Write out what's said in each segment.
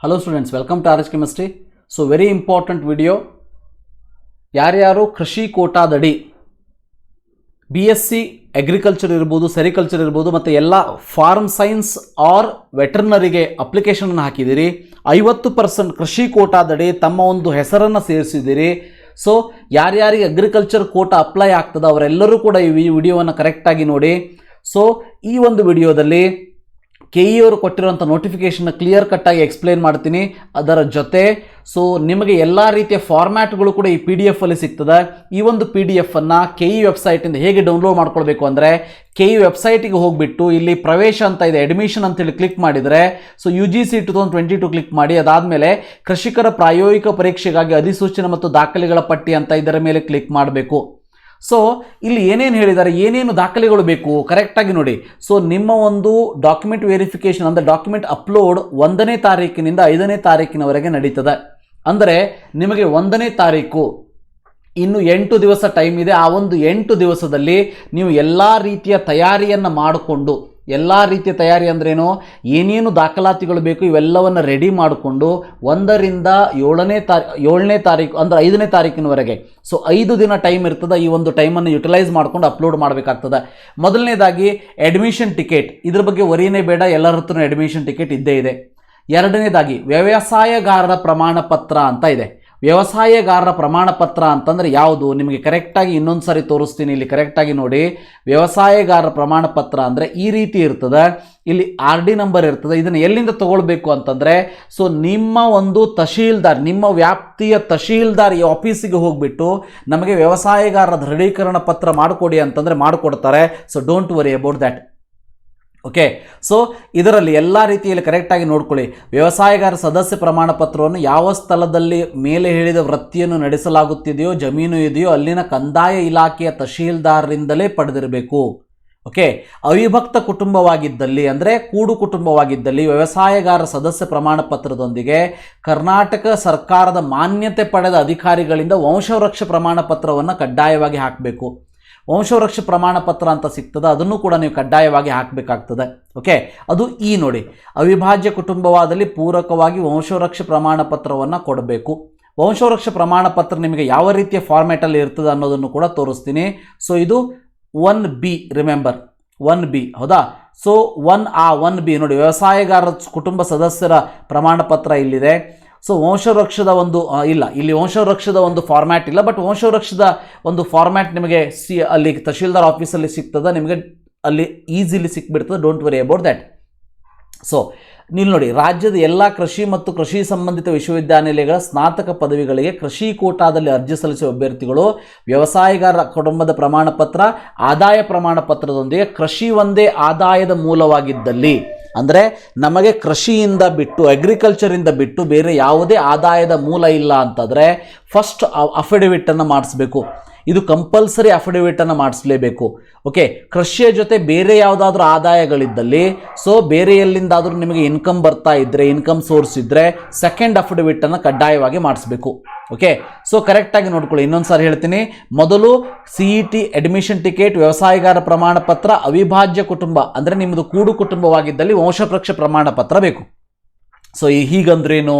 Hello students, welcome to RHchemistry. So very important video. ಯಾರ್ಯಾರು ಕೃಷಿ ಕೋಟಾದಡಿ BSc agriculture ಇರಬಹುದು, sericulture ಇರಬಹುದು ಮತ್ತು ಎಲ್ಲ ಫಾರ್ಮ್ ಸೈನ್ಸ್ ಆರ್ ವೆಟರ್ನರಿಗೆ ಅಪ್ಲಿಕೇಶನ್ ಅನ್ನು ಹಾಕಿದಿರಿ, 50% ಕೃಷಿ ಕೋಟಾದಡಿ ತಮ್ಮ ಒಂದು ಹೆಸರನ್ನು ಸೇರಿಸಿದಿರಿ. ಸೊ ಯಾರ್ಯಾರಿಗೆ ಅಗ್ರಿಕಲ್ಚರ್ ಕೋಟಾ ಅಪ್ಲೈ ಆಗ್ತದೆ ಅವರೆಲ್ಲರೂ ಕೂಡ ಈ ವಿಡಿಯೋವನ್ನು ಕರೆಕ್ಟಾಗಿ ನೋಡಿ. ಸೊ ಈ ಒಂದು ವಿಡಿಯೋದಲ್ಲಿ KE ಅವರು ಕೊಟ್ಟಿರುವಂಥ ನೋಟಿಫಿಕೇಷನ್ನ ಕ್ಲಿಯರ್ ಕಟ್ಟಾಗಿ ಎಕ್ಸ್ಪ್ಲೇನ್ ಮಾಡ್ತೀನಿ. ಅದರ ಜೊತೆ ಸೊ ನಿಮಗೆ ಎಲ್ಲ ರೀತಿಯ ಫಾರ್ಮ್ಯಾಟ್ಗಳು ಕೂಡ ಈ PDF ಅಲ್ಲಿ ಸಿಗ್ತದೆ. ಈ ಒಂದು PDF ಅನ್ನು KE ವೆಬ್ಸೈಟಿಂದ ಹೇಗೆ ಡೌನ್ಲೋಡ್ ಮಾಡ್ಕೊಳ್ಬೇಕು ಅಂದರೆ KE ವೆಬ್ಸೈಟಿಗೆ ಹೋಗಿಬಿಟ್ಟು ಇಲ್ಲಿ ಪ್ರವೇಶ ಅಂತ ಇದೆ, ಅಡ್ಮಿಷನ್ ಅಂತೇಳಿ ಕ್ಲಿಕ್ ಮಾಡಿದರೆ ಸೊ UGC 2022 ಕ್ಲಿಕ್ ಮಾಡಿ. ಅದಾದಮೇಲೆ ಕೃಷಿಕರ ಪ್ರಾಯೋಗಿಕ ಪರೀಕ್ಷೆಗಾಗಿ ಅಧಿಸೂಚನೆ ಮತ್ತು ದಾಖಲೆಗಳ ಪಟ್ಟಿ ಅಂತ ಇದರ ಮೇಲೆ ಕ್ಲಿಕ್ ಮಾಡಬೇಕು. ಸೊ ಇಲ್ಲಿ ಏನೇನು ಹೇಳಿದ್ದಾರೆ, ಏನೇನು ದಾಖಲೆಗಳು ಬೇಕು ಕರೆಕ್ಟಾಗಿ ನೋಡಿ. ಸೊ ನಿಮ್ಮ ಒಂದು ಡಾಕ್ಯುಮೆಂಟ್ ವೆರಿಫಿಕೇಷನ್ ಅಂದರೆ ಡಾಕ್ಯುಮೆಂಟ್ ಅಪ್ಲೋಡ್ 1ನೇ ತಾರೀಕಿನಿಂದ 5ನೇ ತಾರೀಕಿನವರೆಗೆ ನಡೀತದೆ. ಅಂದರೆ ನಿಮಗೆ 1ನೇ ತಾರೀಕು ಇನ್ನು 8 ದಿವಸ ಟೈಮ್ ಇದೆ. ಆ ಒಂದು 8 ದಿವಸದಲ್ಲಿ ನೀವು ಎಲ್ಲ ರೀತಿಯ ತಯಾರಿಯನ್ನು ಮಾಡಿಕೊಂಡು, ಎಲ್ಲ ರೀತಿಯ ತಯಾರಿ ಅಂದ್ರೇನು, ಏನೇನು ದಾಖಲಾತಿಗಳು ಬೇಕು ಇವೆಲ್ಲವನ್ನು ರೆಡಿ ಮಾಡಿಕೊಂಡು 1ರಿಂದ 7ನೇ ತಾರೀಕು ಅಂದರೆ 5ನೇ ತಾರೀಕಿನವರೆಗೆ ಸೊ 5 ದಿನ ಟೈಮ್ ಇರ್ತದೆ. ಈ ಒಂದು ಟೈಮನ್ನು ಯುಟಿಲೈಸ್ ಮಾಡ್ಕೊಂಡು ಅಪ್ಲೋಡ್ ಮಾಡಬೇಕಾಗ್ತದೆ. ಮೊದಲನೇದಾಗಿ ಅಡ್ಮಿಷನ್ ಟಿಕೆಟ್, ಇದ್ರ ಬಗ್ಗೆ ವರಿನೇ ಬೇಡ, ಎಲ್ಲರ ಹತ್ರ ಅಡ್ಮಿಷನ್ ಟಿಕೆಟ್ ಇದ್ದೇ ಇದೆ. ಎರಡನೇದಾಗಿ ವ್ಯವಸಾಯಗಾರರ ಪ್ರಮಾಣ ಪತ್ರ ಅಂತ ಇದೆ. ವ್ಯವಸಾಯಗಾರರ ಪ್ರಮಾಣ ಪತ್ರ ಅಂತಂದರೆ ಯಾವುದು ನಿಮಗೆ ಕರೆಕ್ಟಾಗಿ ಇನ್ನೊಂದು ಸಾರಿ ತೋರಿಸ್ತೀನಿ. ಇಲ್ಲಿ ಕರೆಕ್ಟಾಗಿ ನೋಡಿ, ವ್ಯವಸಾಯಗಾರರ ಪ್ರಮಾಣ ಪತ್ರ ಅಂದರೆ ಈ ರೀತಿ ಇರ್ತದೆ. ಇಲ್ಲಿ RD ನಂಬರ್ ಇರ್ತದೆ. ಇದನ್ನು ಎಲ್ಲಿಂದ ತಗೊಳ್ಬೇಕು ಅಂತಂದರೆ ಸೊ ನಿಮ್ಮ ಒಂದು ತಹಶೀಲ್ದಾರ್, ನಿಮ್ಮ ವ್ಯಾಪ್ತಿಯ ತಹಶೀಲ್ದಾರ್ ಈ ಆಫೀಸಿಗೆ ಹೋಗಿಬಿಟ್ಟು ನಮಗೆ ವ್ಯವಸಾಯಗಾರರ ದೃಢೀಕರಣ ಪತ್ರ ಮಾಡಿಕೊಡಿ ಅಂತಂದರೆ ಮಾಡಿಕೊಡ್ತಾರೆ. So don't worry about that. Okay, so ಇದರಲ್ಲಿ ಎಲ್ಲ ರೀತಿಯಲ್ಲಿ ಕರೆಕ್ಟಾಗಿ ನೋಡ್ಕೊಳ್ಳಿ. ವ್ಯವಸಾಯಗಾರ ಸದಸ್ಯ ಪ್ರಮಾಣ ಪತ್ರವನ್ನು ಯಾವ ಸ್ಥಳದಲ್ಲಿ ಮೇಲೆ ಹೇಳಿದ ವೃತ್ತಿಯನ್ನು ನಡೆಸಲಾಗುತ್ತಿದೆಯೋ, ಜಮೀನು ಇದೆಯೋ ಅಲ್ಲಿನ ಕಂದಾಯ ಇಲಾಖೆಯ ತಹಶೀಲ್ದಾರರಿಂದಲೇ ಪಡೆದಿರಬೇಕು. ಓಕೆ, ಅವಿಭಕ್ತ ಕುಟುಂಬವಾಗಿದ್ದಲ್ಲಿ ಅಂದರೆ ಕೂಡು ಕುಟುಂಬವಾಗಿದ್ದಲ್ಲಿ ವ್ಯವಸಾಯಗಾರ ಸದಸ್ಯ ಪ್ರಮಾಣ ಪತ್ರದೊಂದಿಗೆ ಕರ್ನಾಟಕ ಸರ್ಕಾರದ ಮಾನ್ಯತೆ ಪಡೆದ ಅಧಿಕಾರಿಗಳಿಂದ ವಂಶವೃಕ್ಷ ಪ್ರಮಾಣ ಪತ್ರವನ್ನು ಕಡ್ಡಾಯವಾಗಿ ಹಾಕಬೇಕು. ವಂಶವೃಕ್ಷ ಪ್ರಮಾಣ ಪತ್ರ ಅಂತ ಸಿಗ್ತದೆ, ಅದನ್ನು ಕೂಡ ನೀವು ಕಡ್ಡಾಯವಾಗಿ ಹಾಕಬೇಕಾಗ್ತದೆ. ಓಕೆ, ಅದು ಈ ನೋಡಿ, ಅವಿಭಾಜ್ಯ ಕುಟುಂಬವಾದಲ್ಲಿ ಪೂರಕವಾಗಿ ವಂಶವೃಕ್ಷ ಪ್ರಮಾಣ ಪತ್ರವನ್ನು ಕೊಡಬೇಕು. ವಂಶವೃಕ್ಷ ಪ್ರಮಾಣ ಪತ್ರ ನಿಮಗೆ ಯಾವ ರೀತಿಯ ಫಾರ್ಮ್ಯಾಟಲ್ಲಿ ಇರ್ತದೆ ಅನ್ನೋದನ್ನು ಕೂಡ ತೋರಿಸ್ತೀನಿ. ಸೊ ಇದು 1B, ರಿಮೆಂಬರ್ 1B, ಹೌದಾ? ಸೊ 1B ನೋಡಿ, ವ್ಯವಸಾಯಗಾರರ ಕುಟುಂಬ ಸದಸ್ಯರ ಪ್ರಮಾಣ ಪತ್ರ ಇಲ್ಲಿದೆ. ಸೊ ವಂಶವೃಕ್ಷದ ಒಂದು ಇಲ್ಲಿ ವಂಶವೃಕ್ಷದ ಒಂದು ಫಾರ್ಮ್ಯಾಟ್ ಇಲ್ಲ, ಬಟ್ ವಂಶವೃಕ್ಷದ ಒಂದು ಫಾರ್ಮ್ಯಾಟ್ ನಿಮಗೆ ಅಲ್ಲಿ ತಹಶೀಲ್ದಾರ್ ಆಫೀಸಲ್ಲಿ ಸಿಗ್ತದೆ, ನಿಮಗೆ ಅಲ್ಲಿ ಈಸಿಲಿ ಸಿಕ್ಬಿಡ್ತದೆ. Don't worry about that. So ನೀವು ನೋಡಿ, ರಾಜ್ಯದ ಎಲ್ಲ ಕೃಷಿ ಮತ್ತು ಕೃಷಿ ಸಂಬಂಧಿತ ವಿಶ್ವವಿದ್ಯಾನಿಲಯಗಳ ಸ್ನಾತಕ ಪದವಿಗಳಿಗೆ ಕೃಷಿ ಕೋಟಾದಲ್ಲಿ ಅರ್ಜಿ ಸಲ್ಲಿಸುವ ಅಭ್ಯರ್ಥಿಗಳು ವ್ಯವಸಾಯಗಾರರ ಕುಟುಂಬದ ಪ್ರಮಾಣ ಪತ್ರ, ಆದಾಯ ಪ್ರಮಾಣ ಪತ್ರದೊಂದಿಗೆ ಕೃಷಿ ಒಂದೇ ಆದಾಯದ ಮೂಲವಾಗಿದ್ದಲ್ಲಿ, ಅಂದರೆ ನಮಗೆ ಕೃಷಿಯಿಂದ ಬಿಟ್ಟು ಅಗ್ರಿಕಲ್ಚರಿಂದ ಬಿಟ್ಟು ಬೇರೆ ಯಾವುದೇ ಆದಾಯದ ಮೂಲ ಇಲ್ಲ ಅಂತಂದರೆ ಫಸ್ಟ್ ಅಫಿಡವಿಟನ್ನು ಮಾಡಿಸ್ಬೇಕು. ಇದು ಕಂಪಲ್ಸರಿ ಅಫಿಡವಿಟನ್ನು ಮಾಡಿಸಲೇಬೇಕು. ಓಕೆ, ಕೃಷಿಯ ಜೊತೆ ಬೇರೆ ಯಾವುದಾದ್ರೂ ಆದಾಯಗಳಿದ್ದಲ್ಲಿ, ಸೊ ಬೇರೆ ಎಲ್ಲಿಂದಾದರೂ ನಿಮಗೆ ಇನ್ಕಮ್ ಬರ್ತಾ ಇದ್ದರೆ, ಇನ್ಕಮ್ ಸೋರ್ಸ್ ಇದ್ದರೆ ಸೆಕೆಂಡ್ ಅಫಿಡವಿಟನ್ನು ಕಡ್ಡಾಯವಾಗಿ ಮಾಡಿಸ್ಬೇಕು. ಓಕೆ, ಸೊ ಕರೆಕ್ಟಾಗಿ ನೋಡ್ಕೊಳ್ಳಿ. ಇನ್ನೊಂದು ಸಾರಿ ಹೇಳ್ತೀನಿ. ಮೊದಲು CET ಅಡ್ಮಿಷನ್ ಟಿಕೆಟ್, ವ್ಯವಸಾಯಗಾರ ಪ್ರಮಾಣ ಪತ್ರ, ಅವಿಭಾಜ್ಯ ಕುಟುಂಬ ಅಂದರೆ ನಿಮ್ಮದು ಕೂಡು ಕುಟುಂಬವಾಗಿದ್ದಲ್ಲಿ ವಂಶವೃಕ್ಷ ಪ್ರಮಾಣ ಪತ್ರ ಬೇಕು. ಸೊ ಹೀಗಂದ್ರೇನು,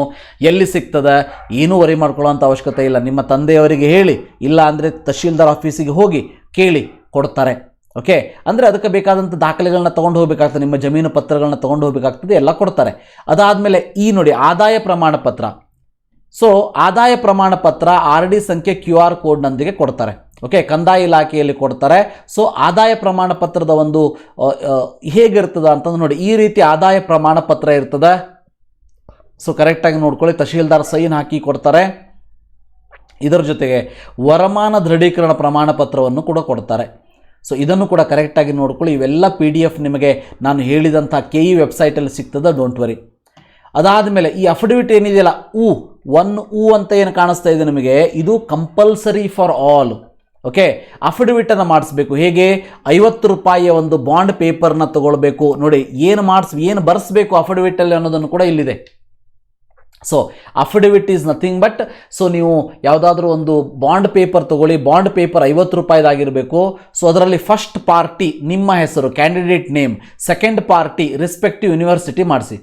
ಎಲ್ಲಿ ಸಿಗ್ತದೆ, ಏನೂ ವರಿ ಮಾಡ್ಕೊಳ್ಳೋಂಥ ಅವಶ್ಯಕತೆ ಇಲ್ಲ. ನಿಮ್ಮ ತಂದೆಯವರಿಗೆ ಹೇಳಿ, ಇಲ್ಲ ಅಂದರೆ ತಹಶೀಲ್ದಾರ್ ಆಫೀಸಿಗೆ ಹೋಗಿ ಕೇಳಿ, ಕೊಡ್ತಾರೆ. ಓಕೆ, ಅಂದರೆ ಅದಕ್ಕೆ ಬೇಕಾದಂಥ ದಾಖಲೆಗಳನ್ನ ತೊಗೊಂಡು ಹೋಗಬೇಕಾಗ್ತದೆ, ನಿಮ್ಮ ಜಮೀನು ಪತ್ರಗಳನ್ನ ತೊಗೊಂಡು ಹೋಗಬೇಕಾಗ್ತದೆ, ಎಲ್ಲ ಕೊಡ್ತಾರೆ. ಅದಾದಮೇಲೆ ಈ ನೋಡಿ, ಆದಾಯ ಪ್ರಮಾಣ ಪತ್ರ. ಸೊ ಆದಾಯ ಪ್ರಮಾಣ ಪತ್ರ RD ಸಂಖ್ಯೆ QR ಕೋಡ್ನೊಂದಿಗೆ ಕೊಡ್ತಾರೆ. ಓಕೆ, ಕಂದಾಯ ಇಲಾಖೆಯಲ್ಲಿ ಕೊಡ್ತಾರೆ. ಸೊ ಆದಾಯ ಪ್ರಮಾಣ ಪತ್ರದ ಒಂದು ಹೇಗಿರ್ತದೆ ಅಂತಂದು ನೋಡಿ, ಈ ರೀತಿ ಆದಾಯ ಪ್ರಮಾಣ ಪತ್ರ ಇರ್ತದೆ. ಸೊ ಕರೆಕ್ಟಾಗಿ ನೋಡ್ಕೊಳ್ಳಿ, ತಹಶೀಲ್ದಾರ್ ಸೈನ್ ಹಾಕಿ ಕೊಡ್ತಾರೆ. ಇದರ ಜೊತೆಗೆ ವರಮಾನ ದೃಢೀಕರಣ ಪ್ರಮಾಣ ಪತ್ರವನ್ನು ಕೂಡ ಕೊಡ್ತಾರೆ. ಸೊ ಇದನ್ನು ಕೂಡ ಕರೆಕ್ಟಾಗಿ ನೋಡ್ಕೊಳ್ಳಿ. ಇವೆಲ್ಲ PDF ನಿಮಗೆ ನಾನು ಹೇಳಿದಂಥ KE ವೆಬ್ಸೈಟಲ್ಲಿ ಸಿಗ್ತದೆ, ಡೋಂಟ್ ವರಿ. ಅದಾದಮೇಲೆ ಈ ಅಫಿಡವಿಟ್ ಏನಿದೆಯಲ್ಲ, 1U ಅಂತ ಏನು ಕಾಣಿಸ್ತಾ ಇದೆ ನಿಮಗೆ, ಇದು ಕಂಪಲ್ಸರಿ ಫಾರ್ ಆಲ್. ಓಕೆ, ಅಫಿಡವಿಟನ್ನು ಮಾಡಿಸ್ಬೇಕು. ಹೇಗೆ, 50 ರೂಪಾಯಿಯ ಒಂದು ಬಾಂಡ್ ಪೇಪರ್ನ ತಗೊಳ್ಬೇಕು. ನೋಡಿ, ಏನು ಬರೆಸ್ಬೇಕು ಅಫಿಡವಿಟಲ್ಲಿ ಅನ್ನೋದನ್ನು ಕೂಡ ಇಲ್ಲಿದೆ. So affidavit is nothing but, so ನೀವು ಯಾವುದಾದ್ರೂ ಒಂದು ಬಾಂಡ್ ಪೇಪರ್ ತಗೊಳ್ಳಿ, ಬಾಂಡ್ ಪೇಪರ್ 50 ರೂಪಾಯಿದಾಗಿರಬೇಕು. ಸೊ ಅದರಲ್ಲಿ ಫಸ್ಟ್ ಪಾರ್ಟಿ ನಿಮ್ಮ ಹೆಸರು, candidate name, second party respective university ಮಾಡಿಸಿ.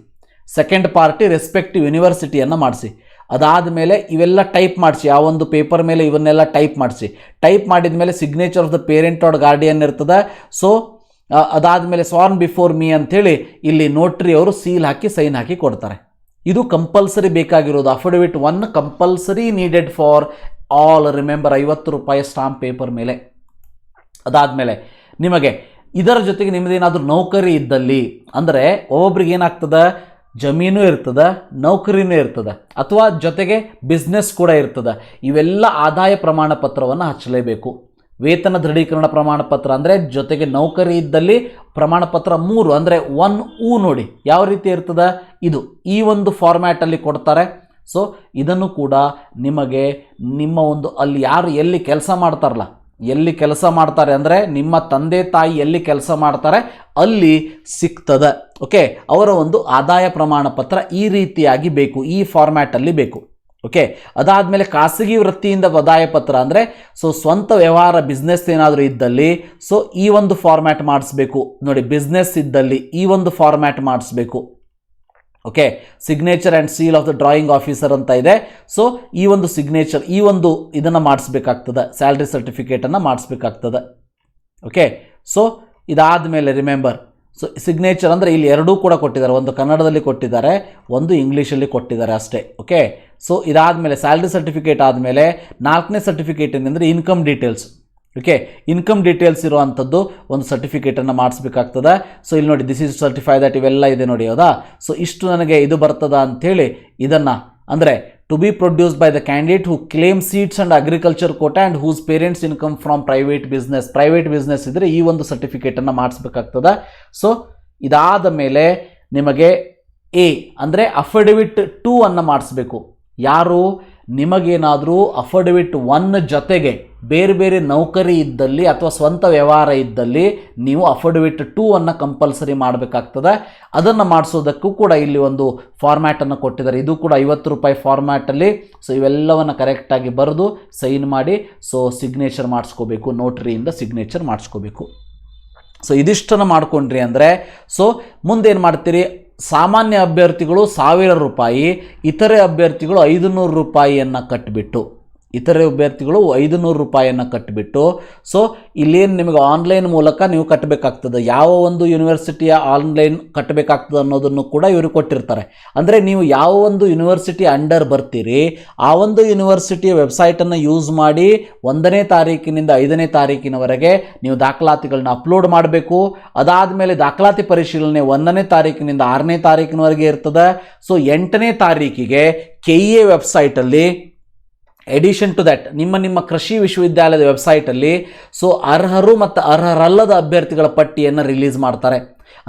ಸೆಕೆಂಡ್ ಪಾರ್ಟಿ ರೆಸ್ಪೆಕ್ಟಿವ್ ಯೂನಿವರ್ಸಿಟಿಯನ್ನು ಮಾಡಿಸಿ. ಅದಾದಮೇಲೆ ಇವೆಲ್ಲ ಟೈಪ್ ಮಾಡಿಸಿ, ಆ ಒಂದು ಪೇಪರ್ ಮೇಲೆ ಇವನ್ನೆಲ್ಲ ಟೈಪ್ ಮಾಡಿಸಿ. ಟೈಪ್ ಮಾಡಿದ ಮೇಲೆ signature of the parent or guardian ಇರ್ತದೆ. ಸೊ ಅದಾದಮೇಲೆ ಸ್ವಾರ್ನ್ ಬಿಫೋರ್ ಮೀ ಅಂಥೇಳಿ ಇಲ್ಲಿ ನೋಟ್ರಿ ಅವರು ಸೀಲ್ ಹಾಕಿ ಸೈನ್ ಹಾಕಿ ಕೊಡ್ತಾರೆ. ಇದು ಕಂಪಲ್ಸರಿ ಬೇಕಾಗಿರೋದು. Affidavit 1 compulsory needed for all. Remember, 50 ರೂಪಾಯಿ ಸ್ಟಾಂಪ್ ಪೇಪರ್ ಮೇಲೆ. ಅದಾದಮೇಲೆ ನಿಮಗೆ ಇದರ ಜೊತೆಗೆ ನಿಮ್ಮದೇನಾದರೂ ನೌಕರಿ ಇದ್ದಲ್ಲಿ, ಅಂದರೆ ಒಬ್ಬೊಬ್ರಿಗೆ ಏನಾಗ್ತದೆ, ಜಮೀನು ಇರ್ತದೆ, ನೌಕರಿನೂ ಇರ್ತದೆ, ಅಥವಾ ಜೊತೆಗೆ ಬಿಸ್ನೆಸ್ ಕೂಡ ಇರ್ತದೆ. ಇವೆಲ್ಲ ಆದಾಯ ಪ್ರಮಾಣ ಪತ್ರವನ್ನು ಹಚ್ಚಲೇಬೇಕು. ವೇತನ ದೃಢೀಕರಣ ಪ್ರಮಾಣ ಪತ್ರ ಅಂದರೆ ಜೊತೆಗೆ ನೌಕರಿ ಇದ್ದಲ್ಲಿ ಪ್ರಮಾಣ ಪತ್ರ 3 ಅಂದರೆ 1U ನೋಡಿ ಯಾವ ರೀತಿ ಇರ್ತದೆ, ಇದು ಈ ಒಂದು ಫಾರ್ಮ್ಯಾಟಲ್ಲಿ ಕೊಡ್ತಾರೆ. ಸೊ ಇದನ್ನು ಕೂಡ ನಿಮಗೆ ನಿಮ್ಮ ಒಂದು ಅಲ್ಲಿ ಯಾರು ಎಲ್ಲಿ ಕೆಲಸ ಮಾಡ್ತಾರಲ್ಲ, ಎಲ್ಲಿ ಕೆಲಸ ಮಾಡ್ತಾರೆ ಅಂದರೆ ನಿಮ್ಮ ತಂದೆ ತಾಯಿ ಎಲ್ಲಿ ಕೆಲಸ ಮಾಡ್ತಾರೆ ಅಲ್ಲಿ ಸಿಗ್ತದೆ. ಓಕೆ, ಅವರ ಒಂದು ಆದಾಯ ಪ್ರಮಾಣ ಪತ್ರ ಈ ರೀತಿಯಾಗಿ ಬೇಕು, ಈ ಫಾರ್ಮ್ಯಾಟಲ್ಲಿ ಬೇಕು. ಓಕೆ, ಅದಾದಮೇಲೆ ಖಾಸಗಿ ವೃತ್ತಿಯಿಂದ ಆದಾಯ ಪತ್ರ ಅಂದರೆ ಸೊ ಸ್ವಂತ ವ್ಯವಹಾರ ಬಿಸ್ನೆಸ್ ಏನಾದರೂ ಇದ್ದಲ್ಲಿ ಸೊ ಈ ಒಂದು ಫಾರ್ಮ್ಯಾಟ್ ಮಾಡಿಸ್ಬೇಕು ನೋಡಿ. ಬಿಸ್ನೆಸ್ ಇದ್ದಲ್ಲಿ ಈ ಒಂದು ಫಾರ್ಮ್ಯಾಟ್ ಮಾಡಿಸ್ಬೇಕು. Okay, signature and seal of the drawing officer ಅಂತ ಇದೆ. ಸೊ ಈ ಒಂದು ಸಿಗ್ನೇಚರ್, ಈ ಒಂದು ಇದನ್ನು ಮಾಡಿಸ್ಬೇಕಾಗ್ತದೆ, ಸ್ಯಾಲ್ರಿ ಸರ್ಟಿಫಿಕೇಟನ್ನು ಮಾಡಿಸ್ಬೇಕಾಗ್ತದೆ. ಓಕೆ, ಸೊ ಇದಾದಮೇಲೆ ರಿಮೆಂಬರ್, ಸೊ ಸಿಗ್ನೇಚರ್ ಅಂದರೆ ಇಲ್ಲಿ ಎರಡೂ ಕೂಡ ಕೊಟ್ಟಿದ್ದಾರೆ, ಒಂದು ಕನ್ನಡದಲ್ಲಿ ಕೊಟ್ಟಿದ್ದಾರೆ, ಒಂದು ಇಂಗ್ಲೀಷಲ್ಲಿ ಕೊಟ್ಟಿದ್ದಾರೆ ಅಷ್ಟೇ. ಓಕೆ, ಸೊ ಇದಾದಮೇಲೆ ಸ್ಯಾಲ್ರಿ ಸರ್ಟಿಫಿಕೇಟ್ ಆದಮೇಲೆ 4ನೇ ಸರ್ಟಿಫಿಕೇಟ್ ಏನಂದರೆ income details. Okay, income details ಇರುವಂಥದ್ದು ಒಂದು ಸರ್ಟಿಫಿಕೇಟನ್ನು ಮಾಡಿಸ್ಬೇಕಾಗ್ತದೆ. ಸೊ ಇಲ್ಲಿ ನೋಡಿ, ದಿಸ್ ಈಸ್ ಸರ್ಟಿಫೈ ದಟ್, ಇವೆಲ್ಲ ಇದೆ ನೋಡಿ, ಹೌದಾ. ಸೊ ಇಷ್ಟು ನನಗೆ ಇದು ಬರ್ತದ ಅಂಥೇಳಿ ಇದನ್ನು ಅಂದರೆ to be produced by the candidate who claim seats and agriculture quota and whose parents income from private business ಇದ್ದರೆ ಈ ಒಂದು ಸರ್ಟಿಫಿಕೇಟನ್ನು ಮಾಡಿಸ್ಬೇಕಾಗ್ತದೆ. ಸೊ ಇದಾದ ಮೇಲೆ ನಿಮಗೆ ಎ ಅಂದರೆ ಅಫಿಡವಿಟ್ 2 ಅನ್ನು ಮಾಡಿಸ್ಬೇಕು. ಯಾರು ನಿಮಗೇನಾದರೂ ಅಫಿಡವಿಟ್ 1 ಜೊತೆಗೆ ಬೇರೆ ಬೇರೆ ನೌಕರಿ ಇದ್ದಲ್ಲಿ ಅಥವಾ ಸ್ವಂತ ವ್ಯವಹಾರ ಇದ್ದಲ್ಲಿ ನೀವು ಅಫಿಡವಿಟ್ 2 ಅನ್ನು ಕಂಪಲ್ಸರಿ ಮಾಡಬೇಕಾಗ್ತದೆ. ಅದನ್ನು ಮಾಡಿಸೋದಕ್ಕೂ ಕೂಡ ಇಲ್ಲಿ ಒಂದು ಫಾರ್ಮ್ಯಾಟನ್ನು ಕೊಟ್ಟಿದ್ದಾರೆ. ಇದು ಕೂಡ 50 ರೂಪಾಯಿ ಫಾರ್ಮ್ಯಾಟಲ್ಲಿ. ಸೊ ಇವೆಲ್ಲವನ್ನು ಕರೆಕ್ಟಾಗಿ ಬರೆದು ಸೈನ್ ಮಾಡಿ ಸೊ ಸಿಗ್ನೇಚರ್ ಮಾಡಿಸ್ಕೋಬೇಕು, ನೋಟ್ರಿಯಿಂದ ಸಿಗ್ನೇಚರ್ ಮಾಡಿಸ್ಕೋಬೇಕು. ಸೊ ಇದಿಷ್ಟನ್ನು ಮಾಡ್ಕೊಂಡ್ರಿ ಅಂದರೆ ಸೊ ಮುಂದೇನು ಮಾಡ್ತೀರಿ, ಸಾಮಾನ್ಯ ಅಭ್ಯರ್ಥಿಗಳು 1000 ರೂಪಾಯಿ, ಇತರೆ ಅಭ್ಯರ್ಥಿಗಳು 500 ರೂಪಾಯಿಯನ್ನು ಕಟ್ಟಿಬಿಟ್ಟು, ಇತರೆ ಅಭ್ಯರ್ಥಿಗಳು 500 ರೂಪಾಯಿಯನ್ನು ಕಟ್ಟಿಬಿಟ್ಟು ಸೊ ಇಲ್ಲೇನು ನಿಮಗೆ ಆನ್ಲೈನ್ ಮೂಲಕ ನೀವು ಕಟ್ಟಬೇಕಾಗ್ತದೆ. ಯಾವ ಒಂದು ಯೂನಿವರ್ಸಿಟಿಯ ಆನ್ಲೈನ್ ಕಟ್ಟಬೇಕಾಗ್ತದೆ ಅನ್ನೋದನ್ನು ಕೂಡ ಇವರು ಕೊಟ್ಟಿರ್ತಾರೆ. ಅಂದರೆ ನೀವು ಯಾವ ಒಂದು ಯೂನಿವರ್ಸಿಟಿ ಅಂಡರ್ ಬರ್ತೀರಿ ಆ ಒಂದು ಯೂನಿವರ್ಸಿಟಿಯ ವೆಬ್ಸೈಟನ್ನು ಯೂಸ್ ಮಾಡಿ 1ನೇ ತಾರೀಕಿನಿಂದ 5ನೇ ತಾರೀಕಿನವರೆಗೆ ನೀವು ದಾಖಲಾತಿಗಳನ್ನ ಅಪ್ಲೋಡ್ ಮಾಡಬೇಕು. ಅದಾದಮೇಲೆ ದಾಖಲಾತಿ ಪರಿಶೀಲನೆ 1ನೇ ತಾರೀಕಿನಿಂದ 6ನೇ ತಾರೀಕಿನವರೆಗೆ ಇರ್ತದೆ. ಸೊ 8ನೇ ತಾರೀಕಿಗೆ KEA ವೆಬ್ಸೈಟಲ್ಲಿ ಎಡಿಷನ್ ಟು ದ್ಯಾಟ್ ನಿಮ್ಮ ಕೃಷಿ ವಿಶ್ವವಿದ್ಯಾಲಯದ ವೆಬ್ಸೈಟಲ್ಲಿ ಸೊ ಅರ್ಹರು ಮತ್ತು ಅರ್ಹರಲ್ಲದ ಅಭ್ಯರ್ಥಿಗಳ ಪಟ್ಟಿಯನ್ನು ರಿಲೀಸ್ ಮಾಡ್ತಾರೆ.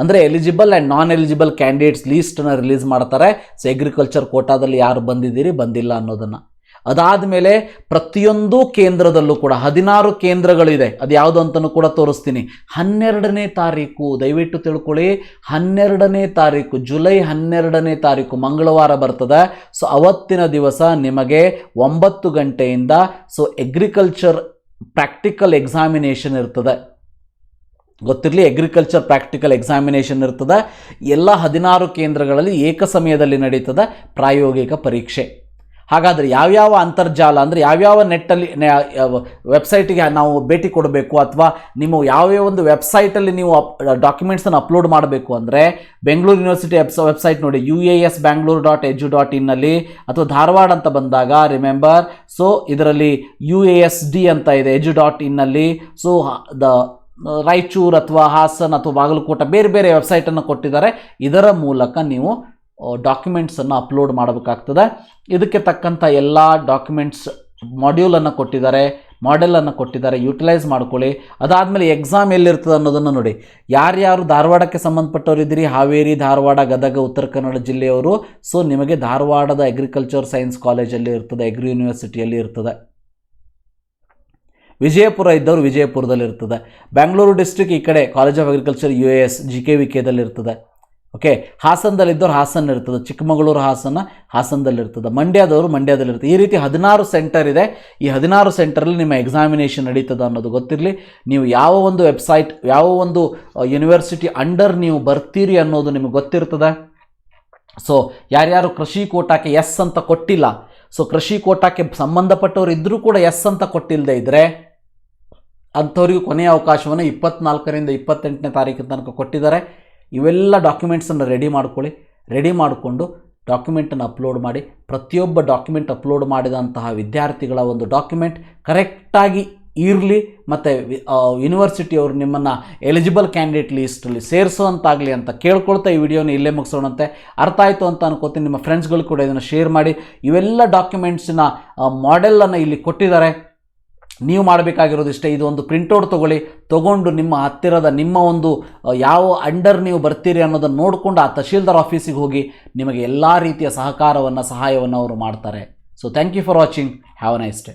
ಅಂದರೆ eligible and non eligible candidates ಲೀಸ್ಟನ್ನು ರಿಲೀಸ್ ಮಾಡ್ತಾರೆ. ಸೊ ಅಗ್ರಿಕಲ್ಚರ್ ಕೋಟಾದಲ್ಲಿ ಯಾರು ಬಂದಿದ್ದೀರಿ ಬಂದಿಲ್ಲ ಅನ್ನೋದನ್ನು. ಅದಾದಮೇಲೆ ಪ್ರತಿಯೊಂದು ಕೇಂದ್ರದಲ್ಲೂ ಕೂಡ 16 ಕೇಂದ್ರಗಳಿದೆ. ಅದು ಯಾವುದು ಅಂತಲೂ ಕೂಡ ತೋರಿಸ್ತೀನಿ. 12ನೇ ತಾರೀಕು ದಯವಿಟ್ಟು ತಿಳ್ಕೊಳ್ಳಿ, 12ನೇ ತಾರೀಕು ಜುಲೈ 12ನೇ ತಾರೀಕು ಮಂಗಳವಾರ ಬರ್ತದೆ. ಸೊ ಅವತ್ತಿನ ದಿವಸ ನಿಮಗೆ 9 ಗಂಟೆಯಿಂದ ಸೊ ಅಗ್ರಿಕಲ್ಚರ್ ಪ್ರಾಕ್ಟಿಕಲ್ ಎಕ್ಸಾಮಿನೇಷನ್ ಇರ್ತದೆ. ಗೊತ್ತಿರಲಿ, ಅಗ್ರಿಕಲ್ಚರ್ ಪ್ರಾಕ್ಟಿಕಲ್ ಎಕ್ಸಾಮಿನೇಷನ್ ಇರ್ತದೆ. ಎಲ್ಲ 16 ಕೇಂದ್ರಗಳಲ್ಲಿ ಏಕ ಸಮಯದಲ್ಲಿ ನಡೀತದೆ ಪ್ರಾಯೋಗಿಕ ಪರೀಕ್ಷೆ. ಹಾಗಾದರೆ ಯಾವ್ಯಾವ ಅಂತರ್ಜಾಲ ಅಂದರೆ ಯಾವ್ಯಾವ ನೆಟ್ಟಲ್ಲಿ ವೆಬ್ಸೈಟಿಗೆ ನಾವು ಭೇಟಿ ಕೊಡಬೇಕು ಅಥವಾ ನೀವು ಯಾವ್ಯಾವ ಒಂದು ವೆಬ್ಸೈಟಲ್ಲಿ ನೀವು ಡಾಕ್ಯುಮೆಂಟ್ಸನ್ನು ಅಪ್ಲೋಡ್ ಮಾಡಬೇಕು ಅಂದರೆ ಬೆಂಗಳೂರು ಯೂನಿವರ್ಸಿಟಿ ವೆಬ್ಸೈಟ್ ನೋಡಿ, UASBangalore.edu.in ಅಥವಾ ಧಾರವಾಡ ಅಂತ ಬಂದಾಗ ರಿಮೆಂಬರ್ ಸೊ ಇದರಲ್ಲಿ UASD ಅಂತ ಇದೆ edu.in. ಸೊ ರಾಯಚೂರು ಅಥವಾ ಹಾಸನ್ ಅಥವಾ ಬಾಗಲಕೋಟೆ ಬೇರೆ ಬೇರೆ ವೆಬ್ಸೈಟನ್ನು ಕೊಟ್ಟಿದ್ದಾರೆ. ಇದರ ಮೂಲಕ ನೀವು ಡಾಕ್ಯುಮೆಂಟ್ಸನ್ನು ಅಪ್ಲೋಡ್ ಮಾಡಬೇಕಾಗ್ತದೆ. ಇದಕ್ಕೆ ತಕ್ಕಂಥ ಎಲ್ಲ ಡಾಕ್ಯುಮೆಂಟ್ಸ್ ಮಾಡ್ಯೂಲನ್ನು ಕೊಟ್ಟಿದ್ದಾರೆ, ಮಾಡೆಲನ್ನು ಕೊಟ್ಟಿದ್ದಾರೆ, ಯೂಟಿಲೈಸ್ ಮಾಡ್ಕೊಳ್ಳಿ. ಅದಾದಮೇಲೆ ಎಕ್ಸಾಮ್ ಎಲ್ಲಿರ್ತದೆ ಅನ್ನೋದನ್ನು ನೋಡಿ. ಯಾರ್ಯಾರು ಧಾರವಾಡಕ್ಕೆ ಸಂಬಂಧಪಟ್ಟವರಿದ್ದೀರಿ, ಹಾವೇರಿ, ಧಾರವಾಡ, ಗದಗ, ಉತ್ತರ ಕನ್ನಡ ಜಿಲ್ಲೆಯವರು, ಸೊ ನಿಮಗೆ ಧಾರವಾಡದ ಅಗ್ರಿಕಲ್ಚರ್ ಸೈನ್ಸ್ ಕಾಲೇಜಲ್ಲಿ ಇರ್ತದೆ, ಅಗ್ರಿ ಯೂನಿವರ್ಸಿಟಿಯಲ್ಲಿ ಇರ್ತದೆ. ವಿಜಯಪುರ ಇದ್ದವರು ವಿಜಯಪುರದಲ್ಲಿ ಇರ್ತದೆ. ಬೆಂಗಳೂರು ಡಿಸ್ಟ್ರಿಕ್ಟ್ ಈ ಕಡೆ ಕಾಲೇಜ್ ಆಫ್ ಅಗ್ರಿಕಲ್ಚರ್ UAS GKVKದಲ್ಲಿ ಇರ್ತದೆ. ಓಕೆ, ಹಾಸನದಲ್ಲಿದ್ದವ್ರು ಹಾಸನ ಇರ್ತದೆ, ಚಿಕ್ಕಮಗಳೂರು ಹಾಸನದಲ್ಲಿರ್ತದೆ, ಮಂಡ್ಯದವರು ಮಂಡ್ಯದಲ್ಲಿರ್ತದೆ. ಈ ರೀತಿ 16 ಸೆಂಟರ್ ಇದೆ. ಈ 16 ಸೆಂಟರಲ್ಲಿ ನಿಮ್ಮ ಎಕ್ಸಾಮಿನೇಷನ್ ನಡೀತದೆ ಅನ್ನೋದು ಗೊತ್ತಿರಲಿ. ನೀವು ಯಾವ ಒಂದು ವೆಬ್ಸೈಟ್, ಯಾವ ಒಂದು ಯೂನಿವರ್ಸಿಟಿ ಅಂಡರ್ ನೀವು ಬರ್ತೀರಿ ಅನ್ನೋದು ನಿಮಗೆ ಗೊತ್ತಿರ್ತದೆ. ಸೊ ಯಾರ್ಯಾರು ಕೃಷಿ ಕೋಟಾಕ್ಕೆ ಎಸ್ ಅಂತ ಕೊಟ್ಟಿಲ್ಲ, ಸೊ ಕೃಷಿ ಕೋಟಾಕ್ಕೆ ಸಂಬಂಧಪಟ್ಟವರು ಇದ್ದರೂ ಕೂಡ ಎಸ್ ಅಂತ ಕೊಟ್ಟಿಲ್ಲದೆ ಇದ್ದರೆ ಅಂಥವರಿಗೂ ಕೊನೆಯ ಅವಕಾಶವನ್ನು 24ರಿಂದ 28ನೇ ತಾರೀಕಿನ ತನಕ ಕೊಟ್ಟಿದ್ದಾರೆ. ಇವೆಲ್ಲ ಡಾಕ್ಯುಮೆಂಟ್ಸನ್ನು ರೆಡಿ ಮಾಡ್ಕೊಳ್ಳಿ. ರೆಡಿ ಮಾಡಿಕೊಂಡು ಡಾಕ್ಯುಮೆಂಟನ್ನು ಅಪ್ಲೋಡ್ ಮಾಡಿ. ಪ್ರತಿಯೊಬ್ಬ ಡಾಕ್ಯುಮೆಂಟ್ ಅಪ್ಲೋಡ್ ಮಾಡಿದಂತಹ ವಿದ್ಯಾರ್ಥಿಗಳ ಒಂದು ಡಾಕ್ಯುಮೆಂಟ್ ಕರೆಕ್ಟಾಗಿ ಇರಲಿ ಮತ್ತು ಯೂನಿವರ್ಸಿಟಿಯವರು ನಿಮ್ಮನ್ನು ಎಲಿಜಿಬಲ್ ಕ್ಯಾಂಡಿಡೇಟ್ ಲೀಸ್ಟಲ್ಲಿ ಸೇರಿಸುವಂತಾಗಲಿ ಅಂತ ಕೇಳ್ಕೊಳ್ತಾ ಈ ವಿಡಿಯೋನ ಇಲ್ಲೇ ಮುಗಿಸೋಣಂತೆ. ಅರ್ಥ ಆಯಿತು ಅಂತ ಅನ್ಕೋತೀನಿ. ನಿಮ್ಮ ಫ್ರೆಂಡ್ಸ್ಗಳು ಕೂಡ ಇದನ್ನು ಶೇರ್ ಮಾಡಿ. ಇವೆಲ್ಲ ಡಾಕ್ಯುಮೆಂಟ್ಸಿನ ಮಾಡೆಲನ್ನು ಇಲ್ಲಿ ಕೊಟ್ಟಿದ್ದಾರೆ. ನೀವು ಮಾಡಬೇಕಾಗಿರೋದು ಇಷ್ಟೇ, ಇದು ಒಂದು ಪ್ರಿಂಟೌಟ್ ತೊಗೊಂಡು ನಿಮ್ಮ ಹತ್ತಿರದ ನಿಮ್ಮ ಒಂದು ಯಾವ ಅಂಡರ್ ನೀವು ಬರ್ತೀರಿ ಅನ್ನೋದನ್ನು ನೋಡಿಕೊಂಡು ಆ ತಹಶೀಲ್ದಾರ್ ಆಫೀಸಿಗೆ ಹೋಗಿ ನಿಮಗೆ ಎಲ್ಲ ರೀತಿಯ ಸಹಾಯವನ್ನು ಅವರು ಮಾಡ್ತಾರೆ. So thank you for watching. Have a nice day.